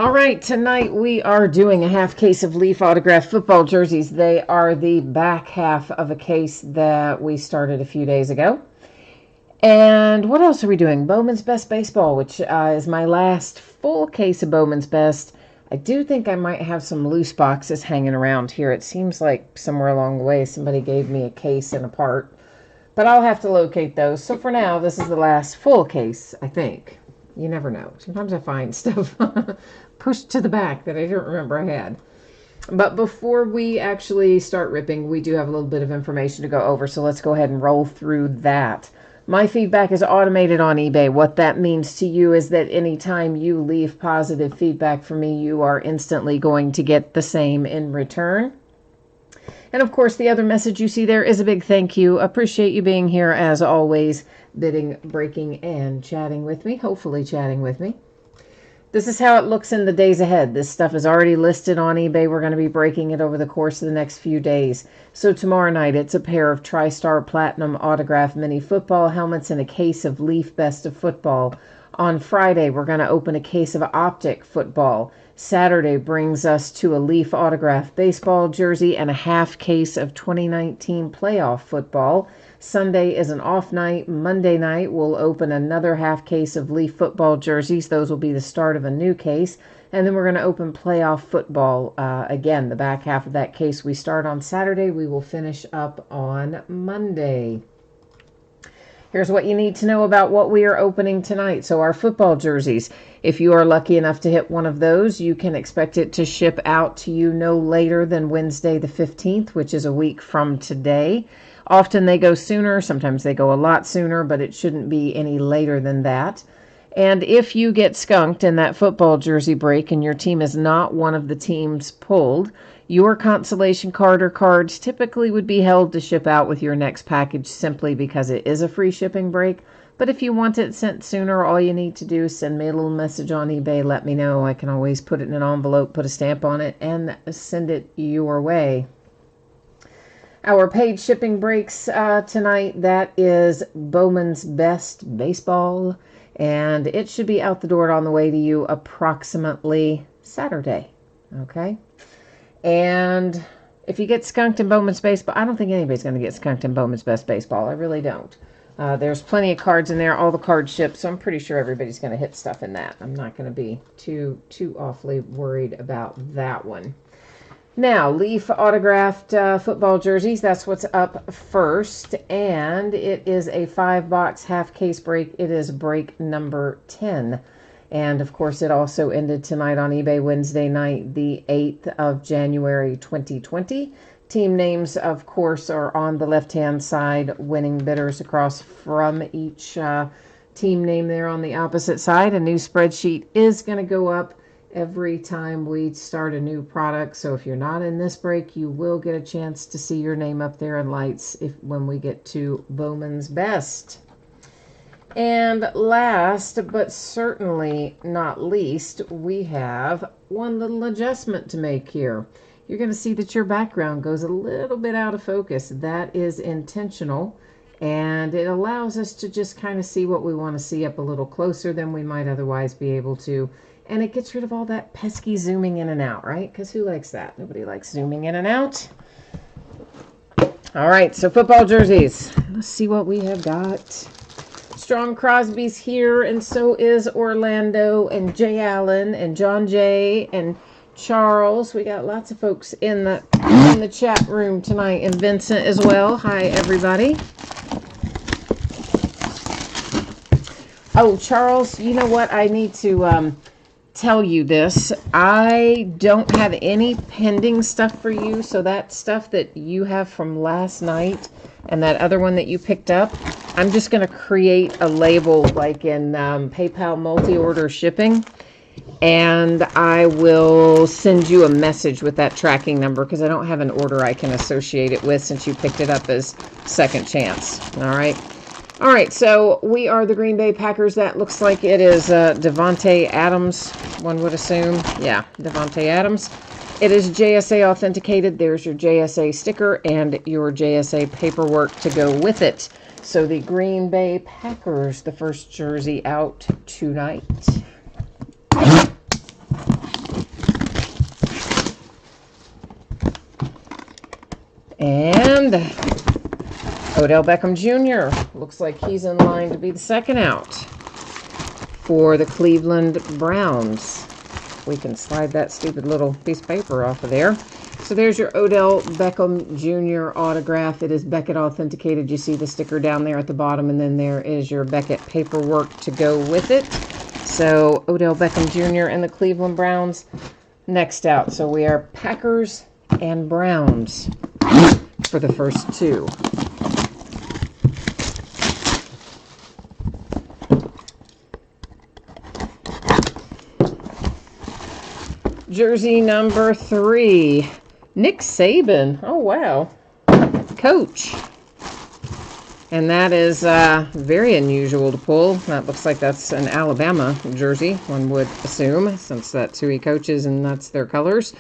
All right, tonight we are doing a half case of Leaf autographed football jerseys. They are the back half of a case that we started a few days ago. And what else are we doing? Bowman's Best Baseball, which is my last full case of Bowman's Best. I do think I might have some loose boxes hanging around here. It seems like somewhere along the way somebody gave me a case and a part. But I'll have to locate those. So for now, this is the last full case, I think. You never know. Sometimes I find stuff pushed to the back that I don't remember I had. But before we actually start ripping, we do have a little bit of information to go over. So let's go ahead and roll through that. My feedback is automated on eBay. What that means to you is that anytime you leave positive feedback for me, you are instantly going to get the same in return. And of course, the other message you see there is a big thank you. Appreciate you being here as always, bidding, breaking, and chatting with me. Hopefully chatting with me. This is how it looks in the days ahead. This stuff is already listed on eBay. We're going to be breaking it over the course of the next few days. So tomorrow night, it's a pair of TriStar Platinum autograph mini football helmets and a case of Leaf Best of Football. On Friday, we're going to open a case of Optic football. Saturday brings us to a Leaf autograph baseball jersey and a half case of 2019 playoff football. Sunday is an off night. Monday night, we'll open another half case of Leaf football jerseys. Those will be the start of a new case. And then we're going to open playoff football. Again, the back half of that case we start on Saturday. We will finish up on Monday. Here's what you need to know about what we are opening tonight. So our football jerseys, if you are lucky enough to hit one of those, you can expect it to ship out to you no later than Wednesday the 15th, which is a week from today. Often they go sooner, sometimes they go a lot sooner, but it shouldn't be any later than that. And if you get skunked in that football jersey break and your team is not one of the teams pulled, your consolation card or cards typically would be held to ship out with your next package simply because it is a free shipping break. But if you want it sent sooner, all you need to do is send me a little message on eBay. Let me know. I can always put it in an envelope, put a stamp on it, and send it your way. Our paid shipping breaks tonight, that is Bowman's Best Baseball, and it should be out the door on the way to you approximately Saturday, okay? And if you get skunked in Bowman's Baseball, I don't think anybody's going to get skunked in Bowman's Best Baseball. I really don't. There's plenty of cards in there. All the cards ship, so I'm pretty sure everybody's going to hit stuff in that. I'm not going to be too awfully worried about that one. Now, Leaf autographed football jerseys, that's what's up first, and it is a 5-box half-case break. It is break number 10, and of course it also ended tonight on eBay Wednesday night, the 8th of January 2020. Team names, of course, are on the left-hand side, winning bidders across from each team name there on the opposite side. A new spreadsheet is going to go up every time we start a new product. So if you're not in this break, you will get a chance to see your name up there in lights when we get to Bowman's Best. And last, but certainly not least, we have one little adjustment to make here. You're going to see that your background goes a little bit out of focus. That is intentional, and it allows us to just kind of see what we want to see up a little closer than we might otherwise be able to. And it gets rid of all that pesky zooming in and out, right? Because who likes that? Nobody likes zooming in and out. All right, so football jerseys. Let's see what we have got. Strong Crosby's here, and so is Orlando, and Jay Allen, and John Jay, and Charles. We got lots of folks in the chat room tonight, and Vincent as well. Hi, everybody. Oh, Charles, you know what? I need to tell you this. I don't have any pending stuff for you, so that stuff that you have from last night and that other one that you picked up, I'm just going to create a label like in PayPal multi-order shipping, and I will send you a message with that tracking number because I don't have an order I can associate it with since you picked it up as second chance. All right, so we are the Green Bay Packers. That looks like it is Devontae Adams, one would assume. Yeah, Devontae Adams. It is JSA authenticated. There's your JSA sticker and your JSA paperwork to go with it. So the Green Bay Packers, the first jersey out tonight. And Odell Beckham Jr. looks like he's in line to be the second out for the Cleveland Browns. We can slide that stupid little piece of paper off of there. So there's your Odell Beckham Jr. autograph. It is Beckett authenticated. You see the sticker down there at the bottom, and then there is your Beckett paperwork to go with it. So Odell Beckham Jr. and the Cleveland Browns next out. So we are Packers and Browns for the first two. Jersey number 3, Nick Saban. Oh, wow. Coach. And that is very unusual to pull. That looks like that's an Alabama jersey, one would assume, since that's who he coaches and that's their colors.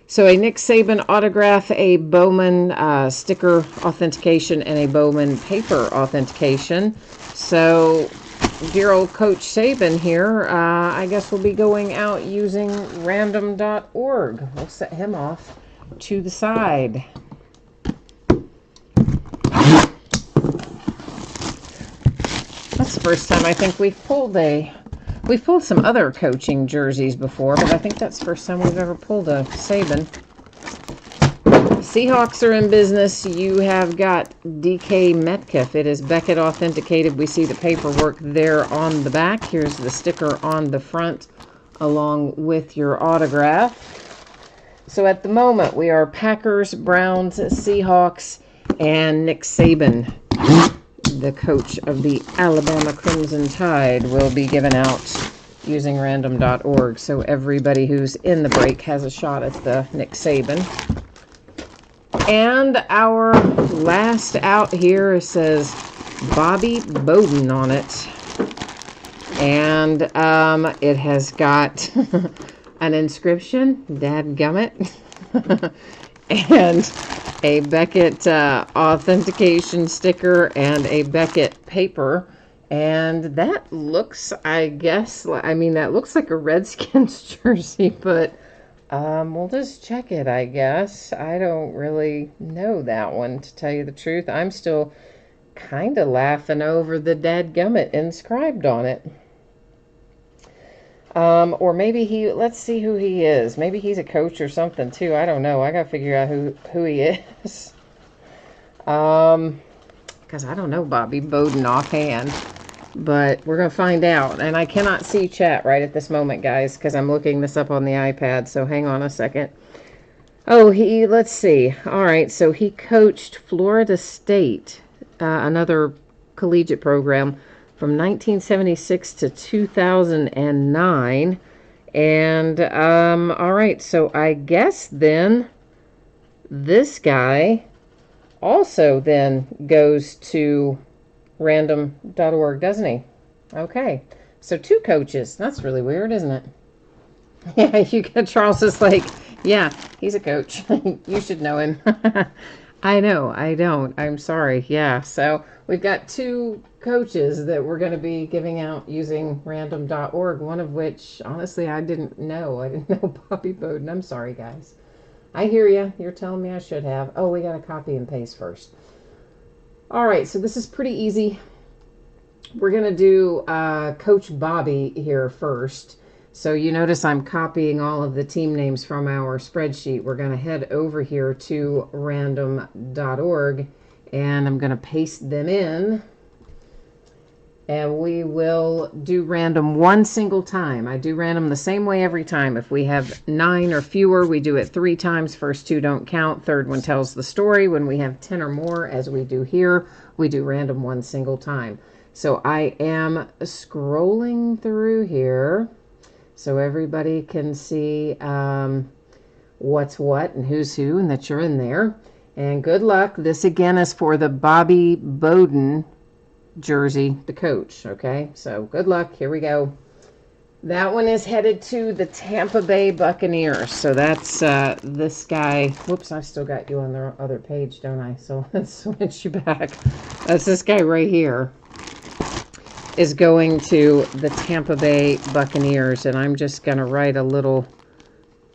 So a Nick Saban autograph, a Bowman sticker authentication, and a Bowman paper authentication. So dear old Coach Saban here, I guess we'll be going out using random.org. We'll set him off to the side. That's the first time I think we've pulled some other coaching jerseys before, but I think that's the first time we've ever pulled a Saban. Seahawks are in business. You have got DK Metcalf. It is Beckett authenticated. We see the paperwork there on the back. Here's the sticker on the front along with your autograph. So at the moment we are Packers, Browns, Seahawks, and Nick Saban, the coach of the Alabama Crimson Tide, will be given out using random.org. So everybody who's in the break has a shot at the Nick Saban. And our last out here says Bobby Bowden on it. And it has got an inscription, dadgummit, and a Beckett authentication sticker and a Beckett paper. And that looks, I guess, that looks like a Redskins jersey, but we'll just check it, I guess. I don't really know that one, to tell you the truth. I'm still kind of laughing over the dadgummit inscribed on it. Or maybe let's see who he is. Maybe he's a coach or something too. I don't know. I gotta figure out who he is. Because I don't know Bobby Bowden offhand. But we're going to find out. And I cannot see chat right at this moment, guys, because I'm looking this up on the iPad. So hang on a second. Oh, let's see. All right, so he coached Florida State, another collegiate program, from 1976 to 2009. And, all right, so I guess then this guy also then goes to random.org, doesn't he? Okay, so 2 coaches. That's really weird, isn't it? Yeah, you get Charles is like, yeah, he's a coach. You should know him. I know, I don't. I'm sorry. Yeah, so we've got 2 coaches that we're going to be giving out using random.org, one of which, honestly, I didn't know. I didn't know Bobby Bowden. I'm sorry, guys. I hear you. You're telling me I should have. Oh, we got to copy and paste first. All right, so this is pretty easy. We're going to do Coach Bobby here first. So you notice I'm copying all of the team names from our spreadsheet. We're going to head over here to random.org, and I'm going to paste them in. And we will do random one single time. I do random the same way every time. If we have 9 or fewer, we do it 3 times. First 2 don't count. Third one tells the story. When we have 10 or more, as we do here, we do random one single time. So I am scrolling through here so everybody can see what's what and who's who, and that you're in there. And good luck. This again is for the Bobby Bowden jersey, the coach. Okay, so good luck. Here we go. That one is headed to the Tampa Bay Buccaneers. So that's this guy. Whoops, I still got you on the other page, don't I? So let's switch you back. That's this guy right here. Is going to the Tampa Bay Buccaneers, and I'm just going to write a little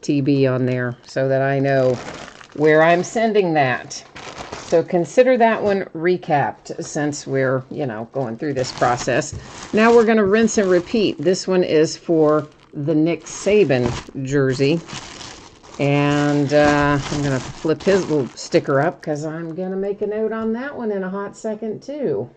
TB on there so that I know where I'm sending that. So consider that one recapped since we're, going through this process. Now we're going to rinse and repeat. This one is for the Nick Saban jersey. And I'm going to flip his little sticker up because I'm going to make a note on that one in a hot second too.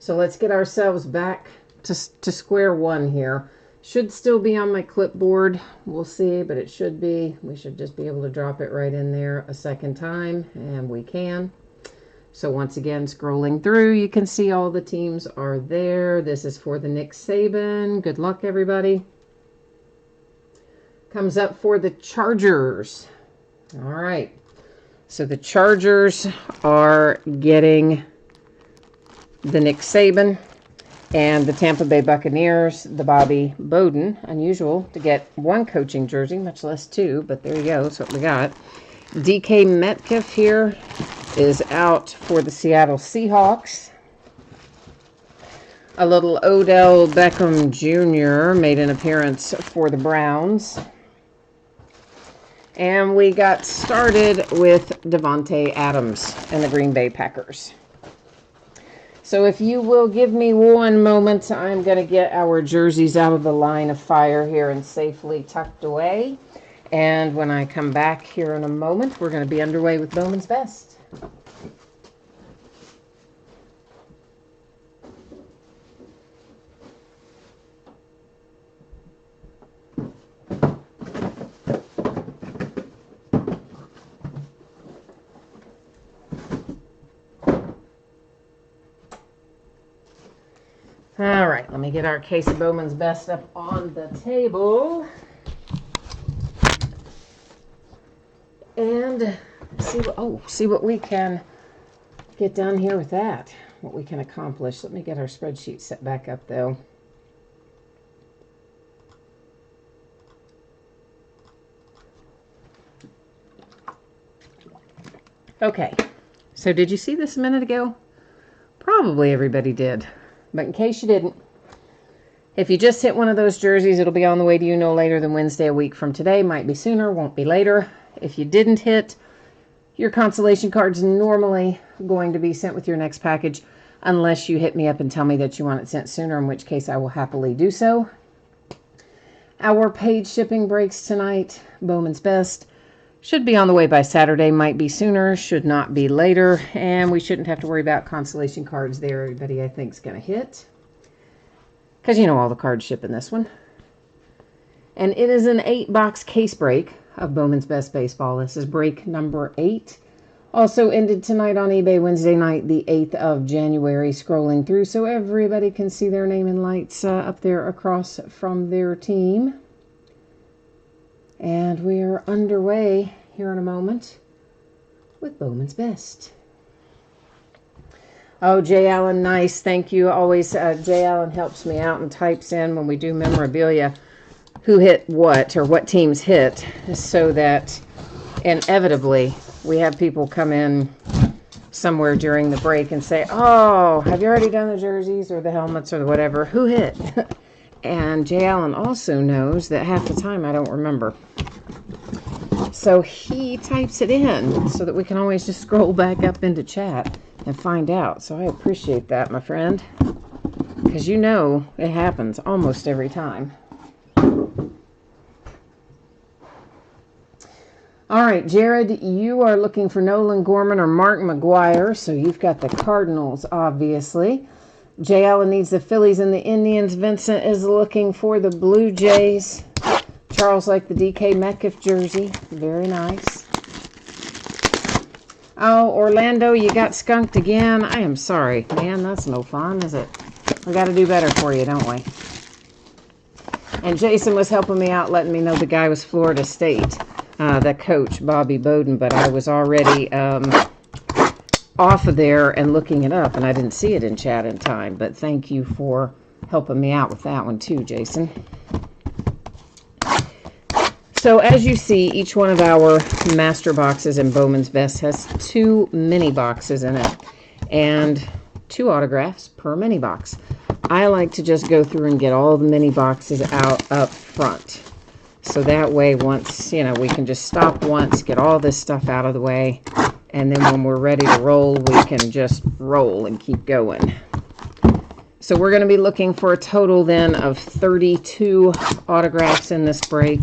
So let's get ourselves back to square one here. Should still be on my clipboard. We'll see, but it should be. We should just be able to drop it right in there a second time, and we can. So once again, scrolling through, you can see all the teams are there. This is for the Nick Saban. Good luck, everybody. Comes up for the Chargers. All right. So the Chargers are getting the Nick Saban. And the Tampa Bay Buccaneers, the Bobby Bowden. Unusual to get one coaching jersey, much less two, but there you go. That's what we got. DK Metcalf here is out for the Seattle Seahawks. A little Odell Beckham Jr. made an appearance for the Browns. And we got started with Devontae Adams and the Green Bay Packers. So if you will give me one moment, I'm going to get our jerseys out of the line of fire here and safely tucked away. And when I come back here in a moment, we're going to be underway with Bowman's Best. All right, let me get our case of Bowman's Best up on the table. And see what we can get done here with that, what we can accomplish. Let me get our spreadsheet set back up, though. Okay, so did you see this a minute ago? Probably everybody did. But in case you didn't, if you just hit one of those jerseys, it'll be on the way to you no later than Wednesday a week from today. Might be sooner, won't be later. If you didn't hit, your consolation card's normally going to be sent with your next package unless you hit me up and tell me that you want it sent sooner, in which case I will happily do so. Our paid shipping breaks tonight. Bowman's Best should be on the way by Saturday, might be sooner, should not be later, and we shouldn't have to worry about consolation cards there. Everybody, I think, is going to hit, because you know all the cards ship in this one. And it is an 8-box case break of Bowman's Best Baseball. This is break number 8. Also ended tonight on eBay Wednesday night, the 8th of January, scrolling through so everybody can see their name in lights up there across from their team. And we are underway here in a moment with Bowman's Best. Oh, Jay Allen, nice. Thank you. Always, Jay Allen helps me out and types in when we do memorabilia who hit what or what teams hit, so that inevitably we have people come in somewhere during the break and say, oh, have you already done the jerseys or the helmets or the whatever? Who hit? And Jay Allen also knows that half the time I don't remember. So he types it in so that we can always just scroll back up into chat and find out. So I appreciate that, my friend, because you know it happens almost every time. All right, Jared, you are looking for Nolan Gorman or Mark McGuire, so you've got the Cardinals, obviously. Jay Allen needs the Phillies and the Indians. Vincent is looking for the Blue Jays. Charles liked the DK Metcalf jersey. Very nice. Oh, Orlando, you got skunked again. I am sorry. Man, that's no fun, is it? We got to do better for you, don't we? And Jason was helping me out, letting me know the guy was Florida State, the coach, Bobby Bowden, but I was already off of there and looking it up, and I didn't see it in chat in time. But thank you for helping me out with that one too, Jason. So as you see, each one of our master boxes in Bowman's Best has 2 mini boxes in it and 2 autographs per mini box. I like to just go through and get all the mini boxes out up front. So that way, once, we can just stop once, get all this stuff out of the way, And then when we're ready to roll, we can just roll and keep going. So we're going to be looking for a total then of 32 autographs in this break.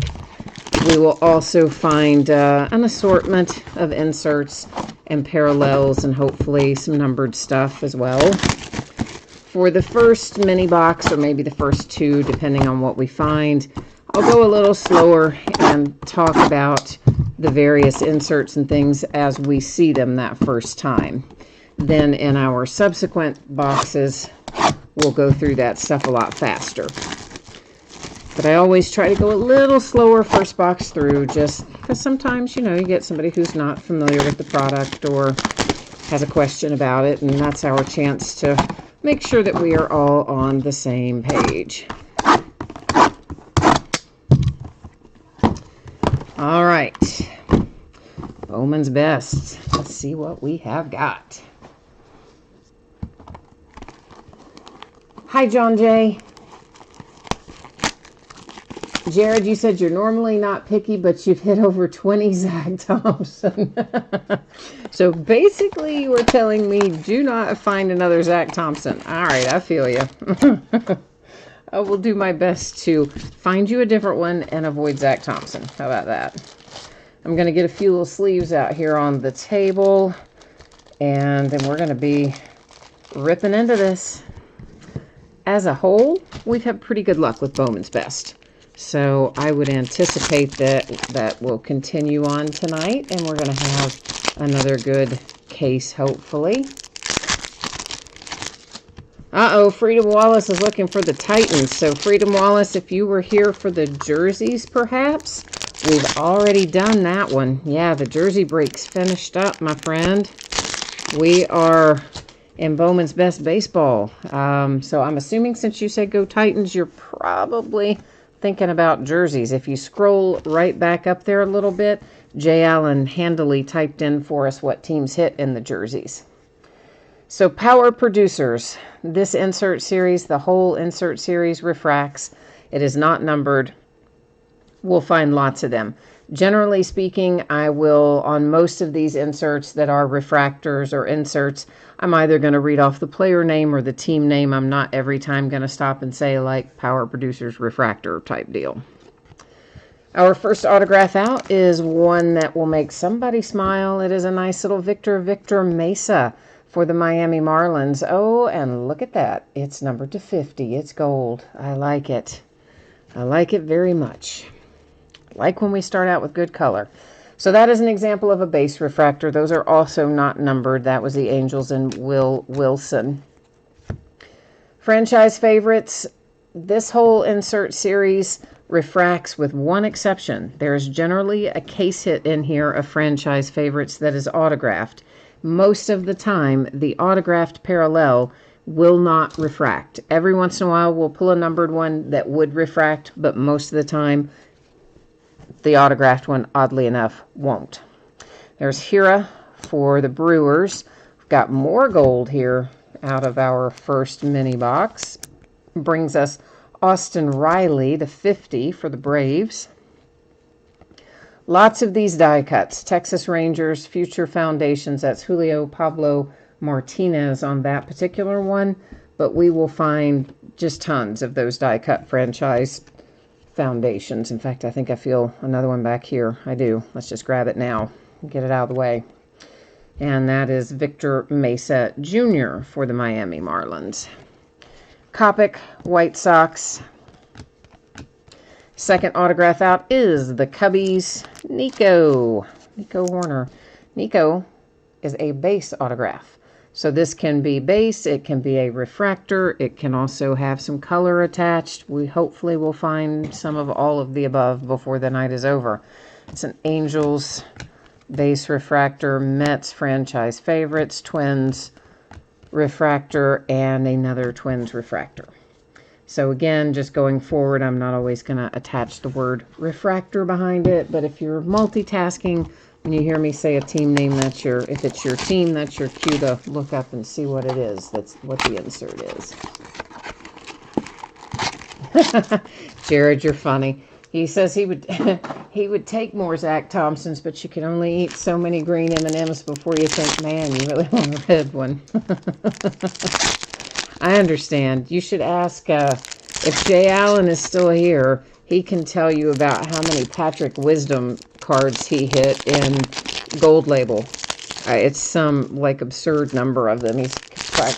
We will also find an assortment of inserts and parallels and hopefully some numbered stuff as well. For the first mini box, or maybe the first two, depending on what we find, I'll go a little slower and talk about the various inserts and things as we see them that first time. Then in our subsequent boxes, we'll go through that stuff a lot faster. But I always try to go a little slower first box through, just because sometimes, you get somebody who's not familiar with the product or has a question about it, and that's our chance to make sure that we are all on the same page. All right. Bowman's Best. Let's see what we have got. Hi, John Jay. Jared, you said you're normally not picky, but you've hit over 20 Zach Thompson. So basically, you were telling me, do not find another Zach Thompson. All right, I feel you. I will do my best to find you a different one and avoid Zach Thompson. How about that? I'm going to get a few little sleeves out here on the table, and then we're going to be ripping into this. As a whole, we've had pretty good luck with Bowman's Best. So I would anticipate that will continue on tonight, and we're going to have another good case, hopefully. Uh-oh, Freedom Wallace is looking for the Titans. So Freedom Wallace, if you were here for the jerseys, perhaps, we've already done that one. Yeah, the jersey break's finished up, my friend. We are in Bowman's Best Baseball. So I'm assuming since you said go Titans, you're probably thinking about jerseys. If you scroll right back up there a little bit, Jay Allen handily typed in for us what teams hit in the jerseys. So Power Producers, this insert series, the whole insert series refracts. It is not numbered. We'll find lots of them. Generally speaking, I will, on most of these inserts that are refractors or inserts, I'm either going to read off the player name or the team name. I'm not every time going to stop and say like Power Producers Refractor type deal. Our first autograph out is one that will make somebody smile. It is a nice little Victor Mesa for the Miami Marlins. Oh, and look at that. It's numbered to 50. It's gold. I like it. I like it very much. Like when we start out with good color. So that is an example of a base refractor. Those are also not numbered. That was the Angels and Will Wilson. Franchise favorites. This whole insert series refracts with one exception. There is generally a case hit in here of franchise favorites that is autographed. Most of the time, the autographed parallel will not refract. Every once in a while, we'll pull a numbered one that would refract, but most of the time, the autographed one, oddly enough, won't. There's Hira for the Brewers. We've got more gold here out of our first mini box. Brings us Austin Riley to 50 for the Braves. Lots of these die cuts. Texas Rangers, Future Foundations. That's Julio Pablo Martinez on that particular one. But we will find just tons of those die cut franchise foundations. In fact, I think I feel another one back here. I do. Let's just grab it now and get it out of the way. And that is Victor Mesa Jr. for the Miami Marlins. Kopech, White Sox. Second autograph out is the Cubbies, Nico Horner. Nico is a base autograph. So this can be base, it can be a refractor, it can also have some color attached. We hopefully will find some of all of the above before the night is over. It's an Angels base refractor, Mets franchise favorites, Twins refractor, and another Twins refractor. So again, just going forward, I'm not always going to attach the word refractor behind it, but if you're multitasking, when you hear me say a team name, if it's your team, that's your cue to look up and see what it is. That's what the insert is. Jared, you're funny. He says he would He would take more Zach Thompsons, but you can only eat so many green M&Ms before you think, man, you really want a red one. I understand. You should ask if Jay Allen is still here. He can tell you about how many Patrick Wisdom cards he hit in Gold Label. It's some, like, absurd number of them. He's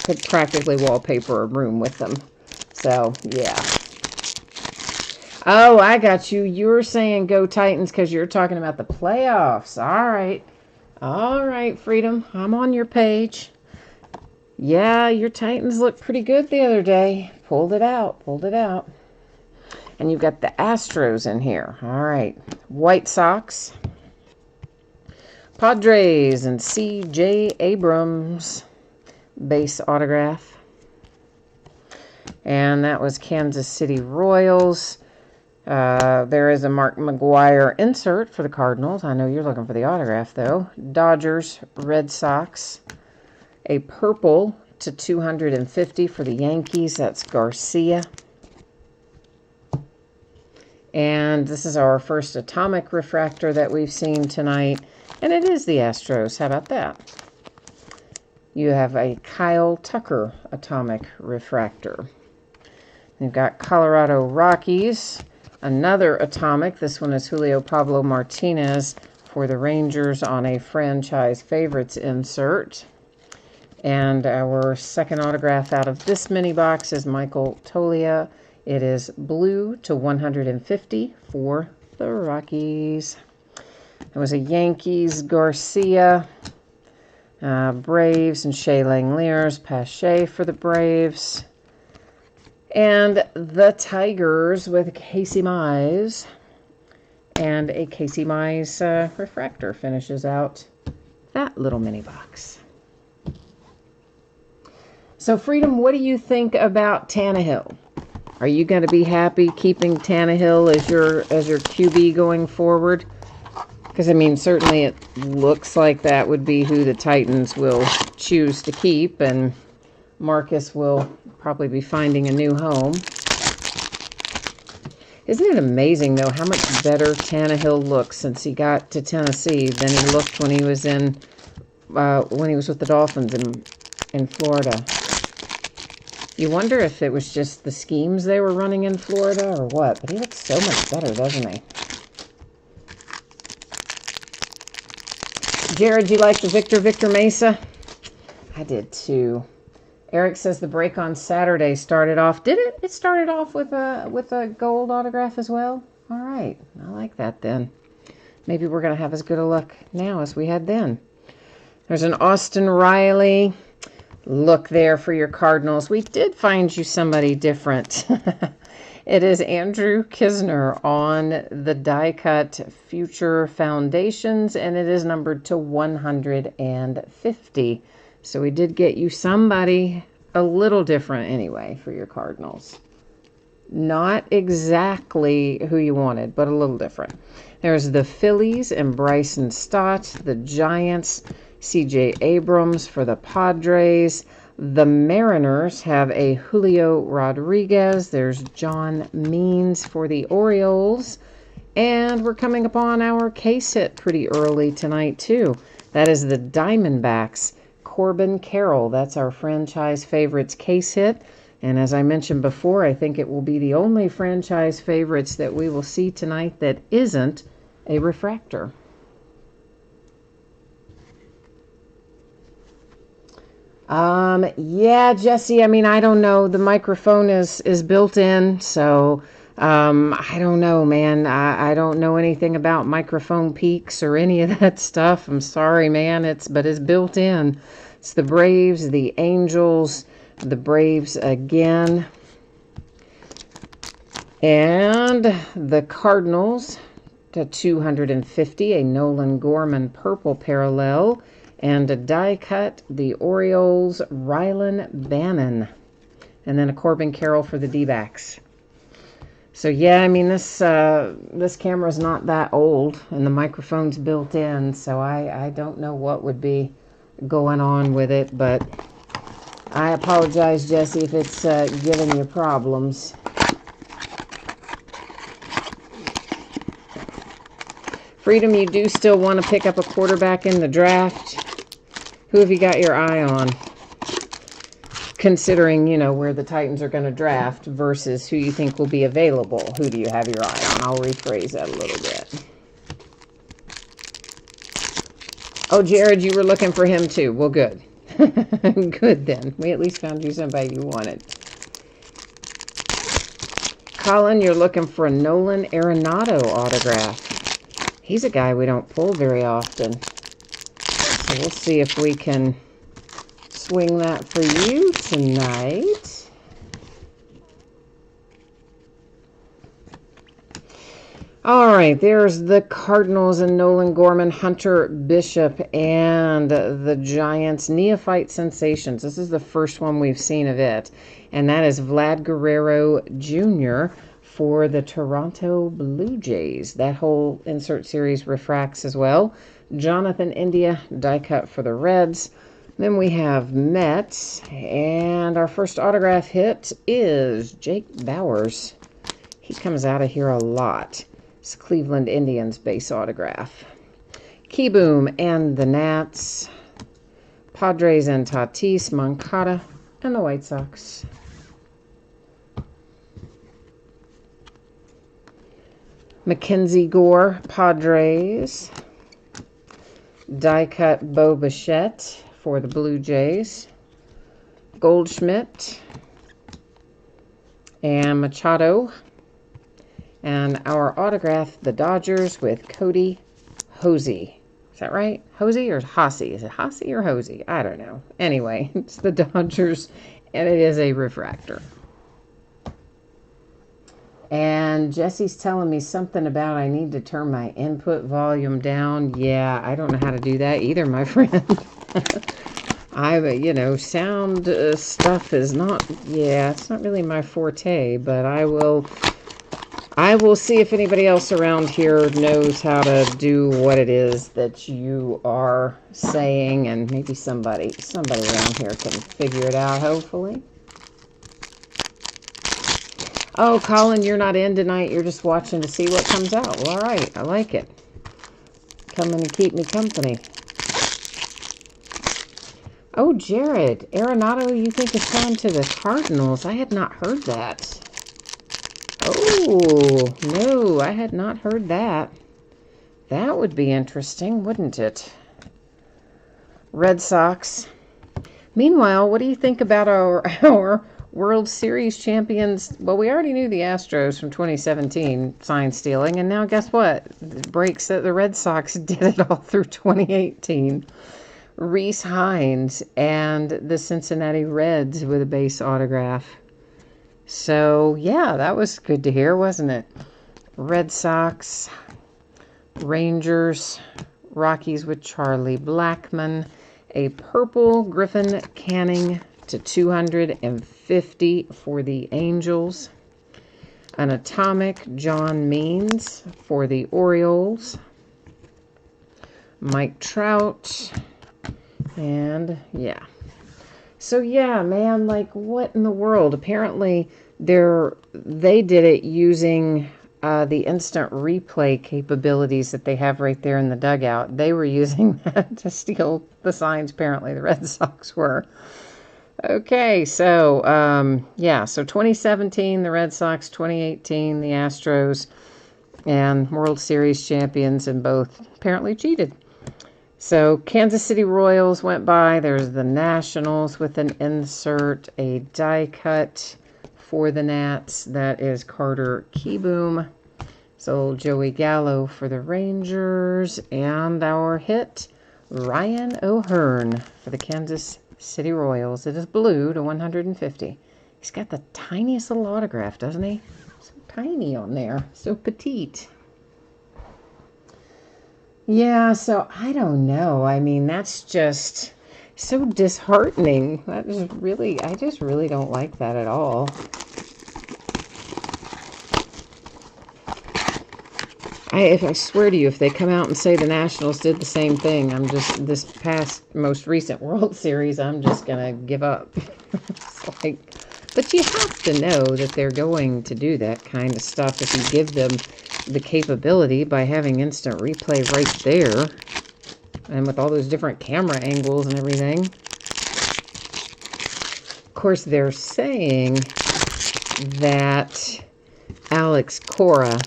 could practically wallpaper a room with them. So, yeah. Oh, I got you. You're saying go Titans because you're talking about the playoffs. All right. All right, Freedom. I'm on your page. Yeah, your Titans looked pretty good the other day. Pulled it out. Pulled it out. And you've got the Astros in here. All right. White Sox. Padres and C.J. Abrams. Base autograph. And that was Kansas City Royals. There is a Mark McGuire insert for the Cardinals. I know you're looking for the autograph, though. Dodgers, Red Sox. A purple /250 for the Yankees. That's Garcia. And this is our first atomic refractor that we've seen tonight. And it is the Astros. How about that? You have a Kyle Tucker atomic refractor. You've got Colorado Rockies. Another atomic. This one is Julio Pablo Martinez for the Rangers on a franchise favorites insert. And our second autograph out of this mini box is Michael Tolia. It is blue /150 for the Rockies. It was a Yankees Garcia, Braves and Shea Langeliers, Pache for the Braves. And the Tigers with Casey Mize. And a Casey Mize refractor finishes out that little mini box. So, Freedom, what do you think about Tannehill? Are you going to be happy keeping Tannehill as your QB going forward? Because, I mean, certainly it looks like that would be who the Titans will choose to keep, and Marcus will probably be finding a new home. Isn't it amazing, though, how much better Tannehill looks since he got to Tennessee than he looked when he was with the Dolphins in Florida? You wonder if it was just the schemes they were running in Florida or what, but he looks so much better, doesn't he? Jared, you like the Victor Mesa? I did too. Eric says the break on Saturday started off. Did it? It started off with a gold autograph as well? All right. I like that then. Maybe we're going to have as good a luck now as we had then. There's an Austin Riley. Look there for your Cardinals. We did find you somebody different. It is Andrew Kisner on the die-cut Future Foundations, and it is numbered /150. So we did get you somebody a little different anyway for your Cardinals. Not exactly who you wanted, but a little different. There's the Phillies and Bryson Stott, the Giants, C.J. Abrams for the Padres. The Mariners have a Julio Rodriguez. There's John Means for the Orioles. And we're coming upon our case hit pretty early tonight, too. That is the Diamondbacks. Corbin Carroll. That's our franchise favorites case hit. And as I mentioned before, I think it will be the only franchise favorites that we will see tonight that isn't a refractor. Yeah, Jesse, I mean, I don't know. The microphone is built in, so I don't know, man. I don't know anything about microphone peaks or any of that stuff. I'm sorry, man. But it's built in. It's the Braves, the Angels, the Braves again, and the Cardinals /250, a Nolan Gorman purple parallel. And a die cut, the Orioles, Rylan Bannon. And then a Corbin Carroll for the D-backs. So, yeah, I mean, this camera's not that old, and the microphone's built in, so I don't know what would be going on with it, but I apologize, Jesse, if it's giving you problems. Freedom, you do still want to pick up a quarterback in the draft. Who have you got your eye on? Considering, you know, where the Titans are going to draft versus who you think will be available. Who do you have your eye on? I'll rephrase that a little bit. Oh, Jared, you were looking for him too. Well, good. Good then. We at least found you somebody you wanted. Colin, you're looking for a Nolan Arenado autograph. He's a guy we don't pull very often. So we'll see if we can swing that for you tonight. All right, there's the Cardinals and Nolan Gorman, Hunter Bishop, and the Giants Neophyte Sensations. This is the first one we've seen of it, and that is Vlad Guerrero Jr. for the Toronto Blue Jays. That whole insert series refracts as well. Jonathan India, die cut for the Reds. Then we have Mets, and our first autograph hit is Jake Bowers. He comes out of here a lot. It's Cleveland Indians base autograph. Keyboom and the Nats. Padres and Tatis, Moncada, and the White Sox. Mackenzie Gore, Padres. Die cut Bo Bichette for the Blue Jays. Goldschmidt and Machado. And our autograph, the Dodgers with Cody Hosey. Is that right? Hosey or Hossey? Is it Hossey or Hosey? I don't know. Anyway, it's the Dodgers, and it is a refractor. And Jesse's telling me something about I need to turn my input volume down. Yeah, I don't know how to do that either, my friend. Sound stuff is not, it's not really my forte, but I will see if anybody else around here knows how to do what it is that you are saying, and maybe somebody around here can figure it out, hopefully. Oh, Colin, you're not in tonight. You're just watching to see what comes out. Well, all right. I like it. Come in and keep me company. Oh, Jared, Arenado, you think is going to the Cardinals? I had not heard that. Oh, no, I had not heard that. That would be interesting, wouldn't it? Red Sox. Meanwhile, what do you think about our World Series champions? Well, we already knew the Astros from 2017 sign stealing, and now guess what? It breaks that the Red Sox did it all through 2018. Reese Hines and the Cincinnati Reds with a base autograph. So, yeah, that was good to hear, wasn't it? Red Sox, Rangers, Rockies with Charlie Blackmon, a purple Griffin Canning to 250 for the Angels, an atomic John Means for the Orioles, Mike Trout, and yeah. So yeah, man, like what in the world? Apparently they did it using the instant replay capabilities that they have right there in the dugout. They were using that to steal the signs, apparently, the Red Sox were. Okay, so, so 2017, the Red Sox, 2018, the Astros, and World Series champions, and both apparently cheated. So, Kansas City Royals went by. There's the Nationals with an insert, a die cut for the Nats. That is Carter Keyboom. So, Joey Gallo for the Rangers. And our hit, Ryan O'Hearn for the Kansas City Royals. It is blue to 150. He's got the tiniest little autograph, doesn't he? So tiny on there. So petite. Yeah, so I don't know. I mean, that's just so disheartening. I just really don't like that at all. I swear to you, if they come out and say the Nationals did the same thing, this past most recent World Series, I'm just going to give up. It's like, but you have to know that they're going to do that kind of stuff if you give them the capability by having instant replay right there. And with all those different camera angles and everything. Of course, they're saying that Alex Cora,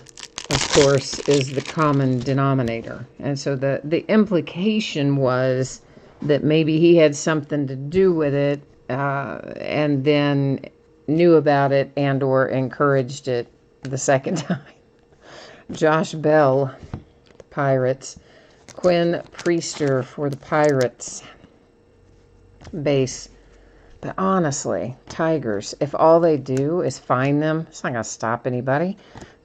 of course, is the common denominator. And so the implication was that maybe he had something to do with it, and then knew about it and or encouraged it the second time. Josh Bell, the Pirates. Quinn Priester for the Pirates. Base. But honestly, Tigers, if all they do is find them, it's not going to stop anybody.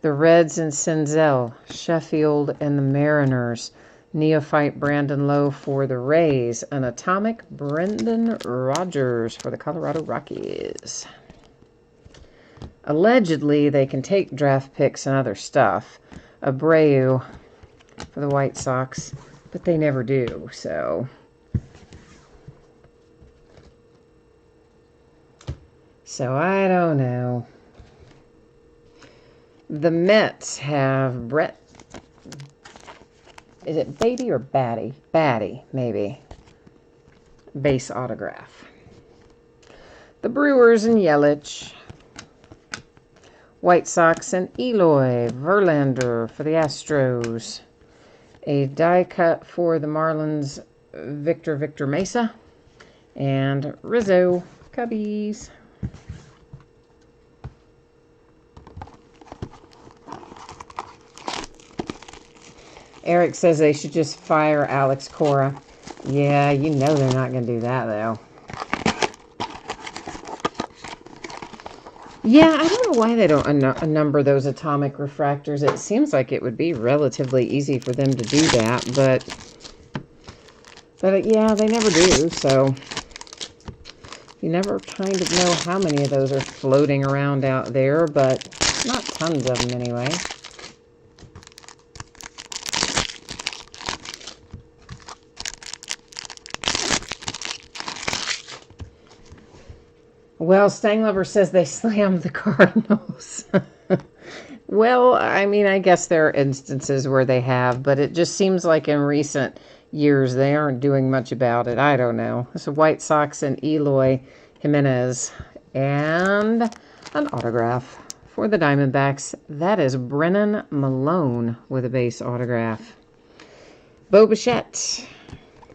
The Reds and Senzel, Sheffield and the Mariners. Neophyte Brandon Lowe for the Rays. An Atomic Brendan Rodgers for the Colorado Rockies. Allegedly, they can take draft picks and other stuff. Abreu for the White Sox, but they never do, so. So I don't know. The Mets have Brett. Is it Beatty or Batty? Batty, maybe. Base autograph. The Brewers and Yelich. White Sox and Eloy Verlander for the Astros. A die cut for the Marlins, Victor Mesa. And Rizzo Cubbies. Eric says they should just fire Alex Cora. Yeah, you know they're not going to do that, though. Yeah, I don't know why they don't number those atomic refractors. It seems like it would be relatively easy for them to do that, but yeah, they never do, so you never kind of know how many of those are floating around out there, but not tons of them anyway. Well, Stanglover says they slammed the Cardinals. Well, I mean, I guess there are instances where they have, but it just seems like in recent years they aren't doing much about it. I don't know. It's the White Sox and Eloy Jimenez. And an autograph for the Diamondbacks. That is Brennan Malone with a base autograph. Bo Bichette,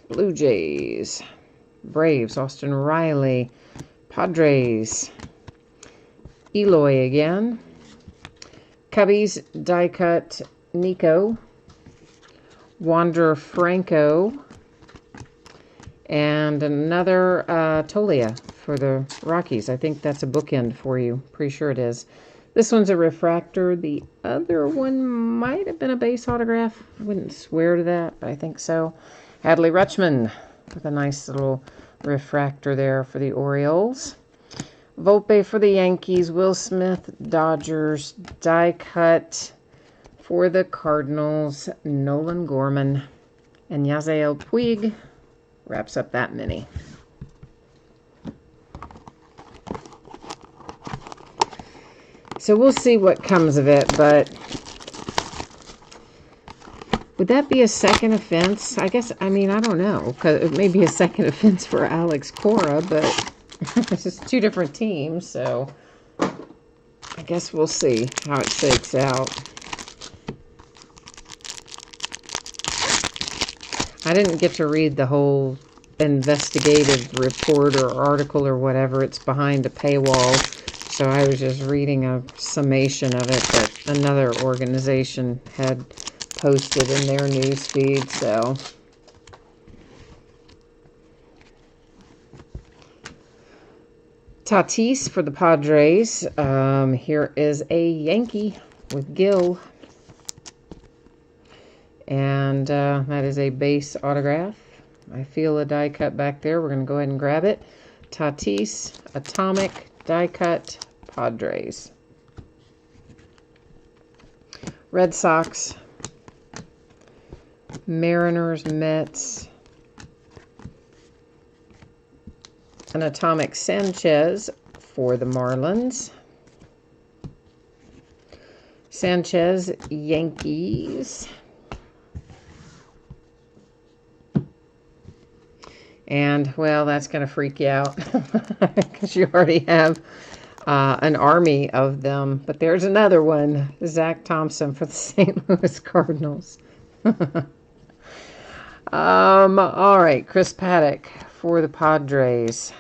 Blue Jays. Braves, Austin Riley. Padres, Eloy again. Cubbies, die cut, Nico. Wander Franco. And another Tolia for the Rockies. I think that's a bookend for you. Pretty sure it is. This one's a refractor. The other one might have been a base autograph. I wouldn't swear to that, but I think so. Adley Rutschman with a nice little refractor there for the Orioles. Volpe for the Yankees. Will Smith, Dodgers. Die cut for the Cardinals. Nolan Gorman. And Yasiel Puig wraps up that mini. So we'll see what comes of it, but would that be a second offense? I guess, I mean, I don't know, because it may be a second offense for Alex Cora, but it's just two different teams, so I guess we'll see how it shakes out. I didn't get to read the whole investigative report or article or whatever. It's behind a paywall, so I was just reading a summation of it that another organization had posted in their news feed, so Tatis for the Padres. Here is a Yankee with Gill, and that is a base autograph. I feel a die cut back there. We're going to go ahead and grab it. Tatis, Atomic, die cut, Padres. Red Sox, Mariners, Mets, an Atomic Sanchez for the Marlins. Sanchez, Yankees. And, well, that's going to freak you out because you already have an army of them. But there's another one, Zach Thompson for the St. Louis Cardinals. All right, Chris Paddock for the Padres.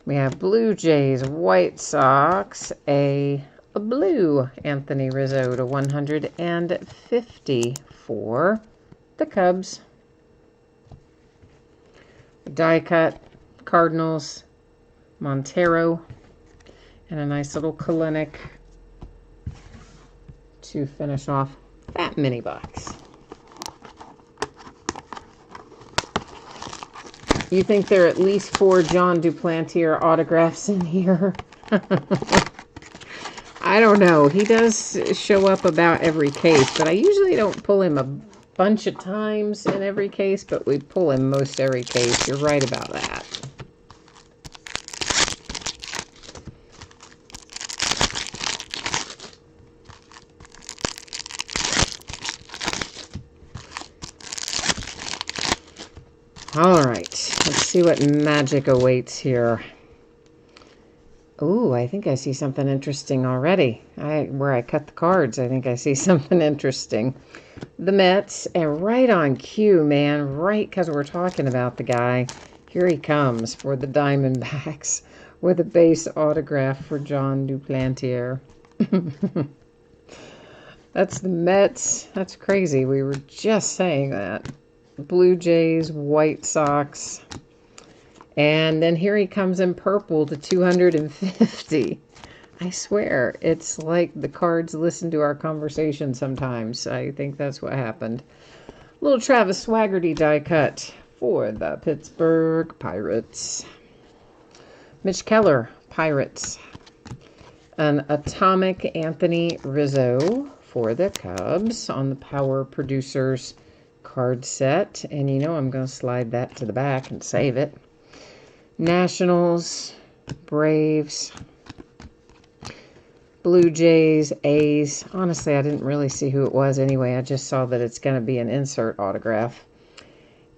We have Blue Jays, White Sox, a blue Anthony Rizzo to 150 for the Cubs. Die cut, Cardinals, Montero, and a nice little Kalenic to finish off that mini box. You think there are at least 4 John Duplantier autographs in here? I don't know. He does show up about every case, but I usually don't pull him a bunch of times in every case, but we pull him most every case. You're right about that. All right, let's see what magic awaits here. Ooh, I think I see something interesting already. Where I cut the cards, I think I see something interesting. The Mets, and right on cue, man, right because we're talking about the guy. Here he comes for the Diamondbacks with a base autograph for John Duplantier. That's the Mets. That's crazy. We were just saying that. Blue Jays, White Sox. And then here he comes in purple to 250. I swear, it's like the cards listen to our conversation sometimes. I think that's what happened. Little Travis Swaggerty die cut for the Pittsburgh Pirates. Mitch Keller, Pirates. An atomic Anthony Rizzo for the Cubs on the Power Producers card set. And you know I'm going to slide that to the back and save it. Nationals, Braves, Blue Jays, A's. Honestly, I didn't really see who it was anyway. I just saw that it's going to be an insert autograph.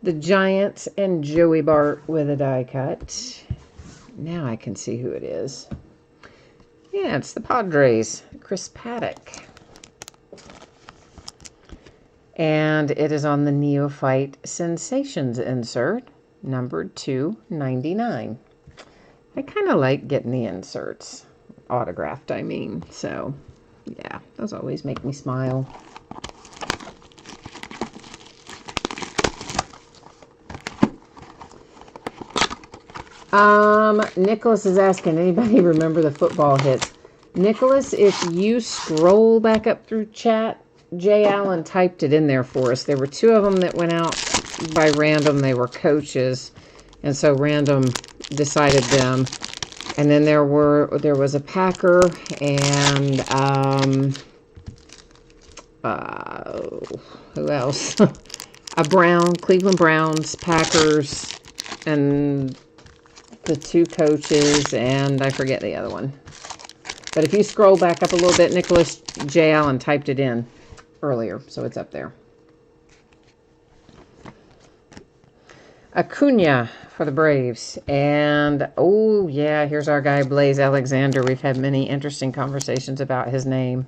The Giants and Joey Bart with a die cut. Now I can see who it is. Yeah, it's the Padres, Chris Paddock. And it is on the Neophyte Sensations insert, numbered 299. I kind of like getting the inserts autographed, I mean. So, yeah, those always make me smile. Nicholas is asking, anybody remember the football hits? Nicholas, if you scroll back up through chat, Jay Allen typed it in there for us. There were 2 of them that went out by random. They were coaches, and so random decided them. And then there was a Packer and who else? A Brown, Cleveland Browns, Packers, and the 2 coaches, and I forget the other one. But if you scroll back up a little bit, Nicholas J. Allen typed it in earlier, so it's up there. Acuna for the Braves. And, oh, yeah, here's our guy, Blaze Alexander. We've had many interesting conversations about his name.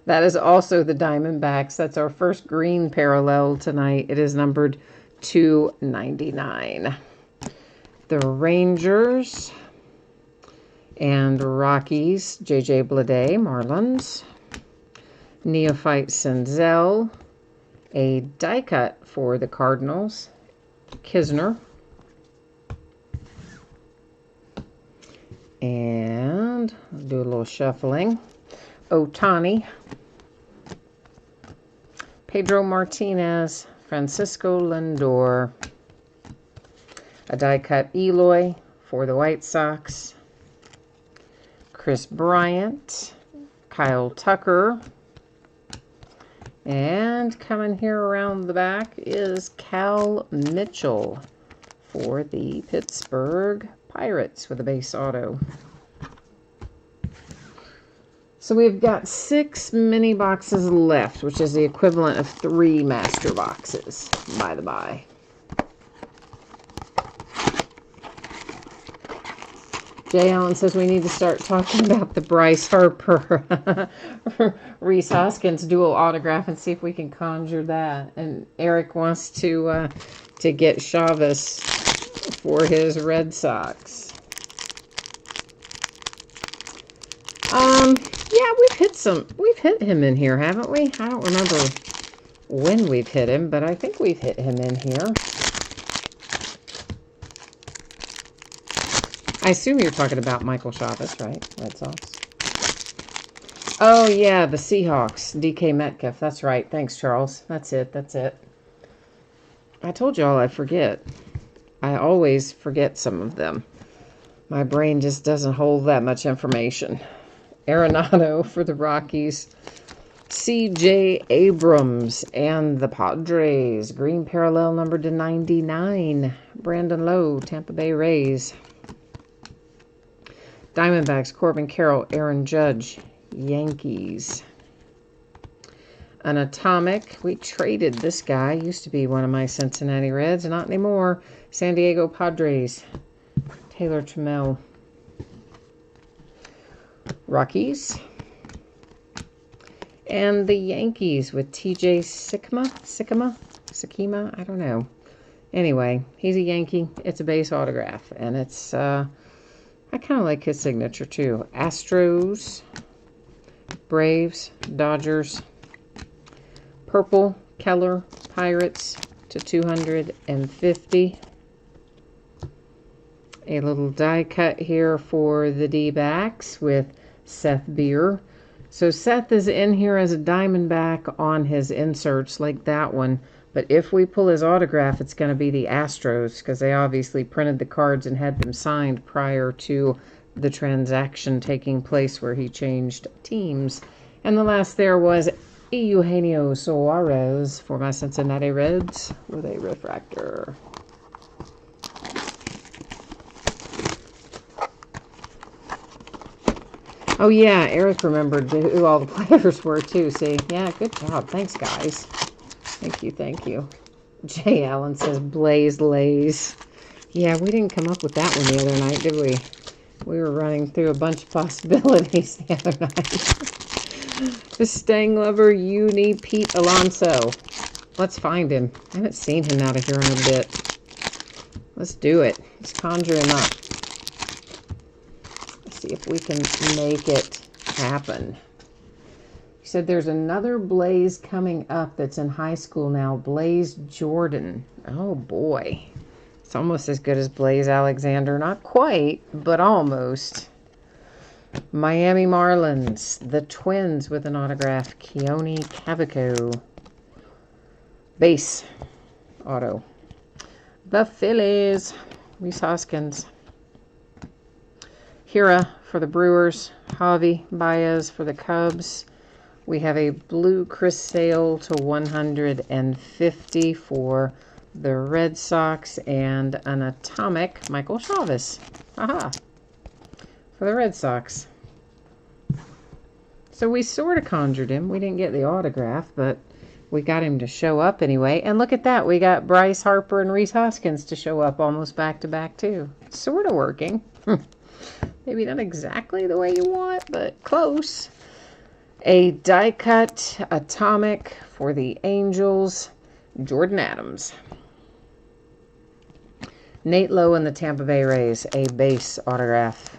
That is also the Diamondbacks. That's our first green parallel tonight. It is numbered 299. The Rangers and Rockies, J.J. Bleday, Marlins. Neophyte Senzel, a die cut for the Cardinals, Kisner. And I'll do a little shuffling. Ohtani, Pedro Martinez, Francisco Lindor, a die cut Eloy for the White Sox, Chris Bryant, Kyle Tucker, and coming here around the back is Cal Mitchell for the Pittsburgh Pirates with a base auto. So we've got 6 mini boxes left, which is the equivalent of 3 master boxes, by the by. Jay Allen says we need to start talking about the Bryce Harper Reese Hoskins dual autograph and see if we can conjure that. And Eric wants to get Chavez for his Red Sox. Yeah, we've hit him in here, haven't we? I don't remember when we've hit him, but I think we've hit him in here. I assume you're talking about Michael Chavez, right? Red Sox. Oh, yeah, the Seahawks. DK Metcalf. That's right. Thanks, Charles. That's it. I told y'all I forget. I always forget some of them. My brain just doesn't hold that much information. Arenado for the Rockies. C.J. Abrams and the Padres. Green parallel number to 99. Brandon Lowe, Tampa Bay Rays. Diamondbacks, Corbin Carroll, Aaron Judge, Yankees. An atomic. We traded this guy. Used to be one of my Cincinnati Reds. Not anymore. San Diego Padres. Taylor Trammell. Rockies. And the Yankees with TJ Sikima? I don't know. Anyway, he's a Yankee. It's a base autograph. And it's, I kind of like his signature too. Astros. Braves. Dodgers. Purple. Keller. Pirates to 250. A little die cut here for the D-backs with Seth Beer. So Seth is in here as a Diamondback on his inserts like that one. But if we pull his autograph, it's going to be the Astros because they obviously printed the cards and had them signed prior to the transaction taking place where he changed teams. And the last there was Eugenio Suarez for my Cincinnati Reds with a refractor. Oh, yeah, Eric remembered who all the players were, too. See? Yeah, good job. Thanks, guys. Thank you. Jay Allen says Blaze Lays. Yeah, we didn't come up with that one the other night, did we? We were running through a bunch of possibilities the other night. The Stang Lover Uni Pete Alonso. Let's find him. I haven't seen him out of here in a bit. Let's do it. Let's conjure him up. See if we can make it happen. He said there's another Blaze coming up that's in high school now. Blaze Jordan. Oh, boy. It's almost as good as Blaze Alexander. Not quite, but almost. Miami Marlins. The Twins with an autograph. Keone Cavaco. Base. Auto. The Phillies. Reese Hoskins. Hira for the Brewers. Javi Baez for the Cubs. We have a blue Chris Sale to 150 for the Red Sox and an atomic Michael Chavez. Aha. For the Red Sox. So we sort of conjured him. We didn't get the autograph, but we got him to show up anyway. And look at that. We got Bryce Harper and Reese Hoskins to show up almost back to back too. Sort of working. Maybe not exactly the way you want, but close. A die cut atomic for the Angels, Jordan Adams. Nate Lowe and the Tampa Bay Rays, a base autograph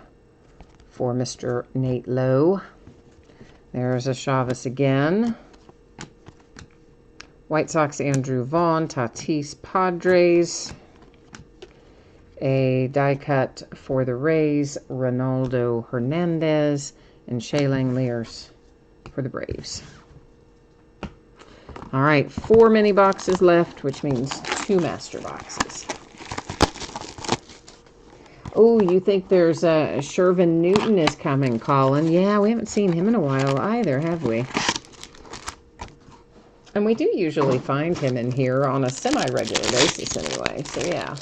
for Mr. Nate Lowe. There's a Chavez again. White Sox, Andrew Vaughn, Tatis Padres. A die cut for the Rays, Ronaldo Hernandez, and Shaylang Lears for the Braves. All right, 4 mini boxes left, which means 2 master boxes. Oh, you think there's a Shervin Newton is coming, Colin? Yeah, we haven't seen him in a while either, have we? And we do usually find him in here on a semi-regular basis anyway, so yeah.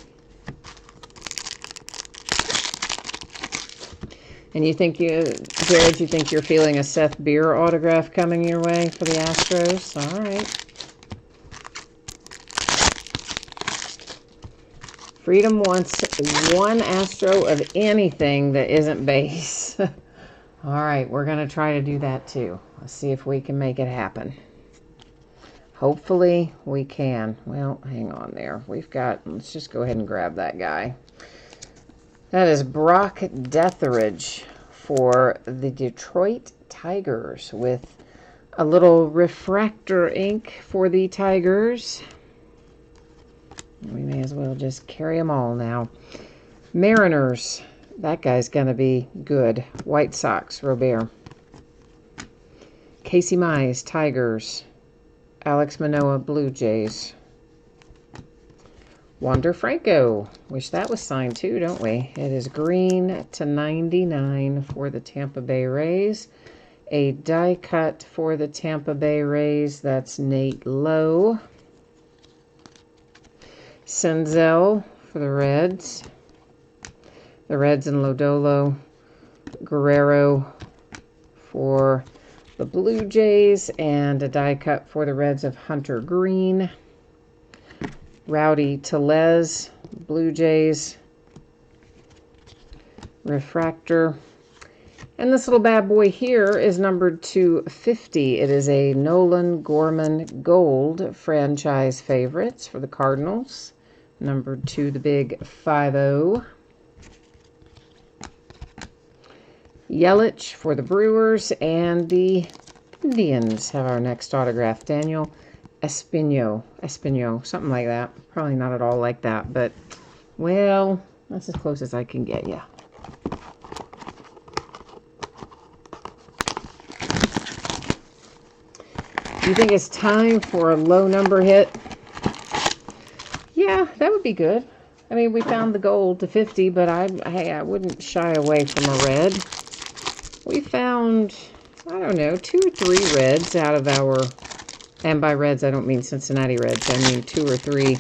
And you think Jared, you think you're feeling a Seth Beer autograph coming your way for the Astros? All right. Freedom wants one Astro of anything that isn't base. All right, we're going to try to do that too. Let's see if we can make it happen. Hopefully we can. Well, hang on there. Let's just go ahead and grab that guy. That is Brock Detheridge for the Detroit Tigers with a little refractor ink for the Tigers. We may as well just carry them all now. Mariners. That guy's going to be good. White Sox, Robert. Casey Mize, Tigers. Alex Manoah, Blue Jays. Wander Franco. Wish that was signed too, don't we? It is green to 99 for the Tampa Bay Rays. A die cut for the Tampa Bay Rays. That's Nate Lowe. Senzel for the Reds. The Reds and Lodolo. Guerrero for the Blue Jays. And a die cut for the Reds of Hunter Green. Rowdy Tellez, Blue Jays, refractor. And this little bad boy here is numbered to 50. It is a Nolan Gorman Gold franchise favorites for the Cardinals, numbered to the big 50. Yelich for the Brewers, and the Indians have our next autograph. Daniel Espino, something like that. Probably not at all like that, but, well, that's as close as I can get you. Do you think it's time for a low number hit? Yeah, that would be good. I mean, we found the gold to 50, but I wouldn't shy away from a red. We found, I don't know, 2 or 3 reds out of our... And by reds, I don't mean Cincinnati Reds. I mean 2 or 3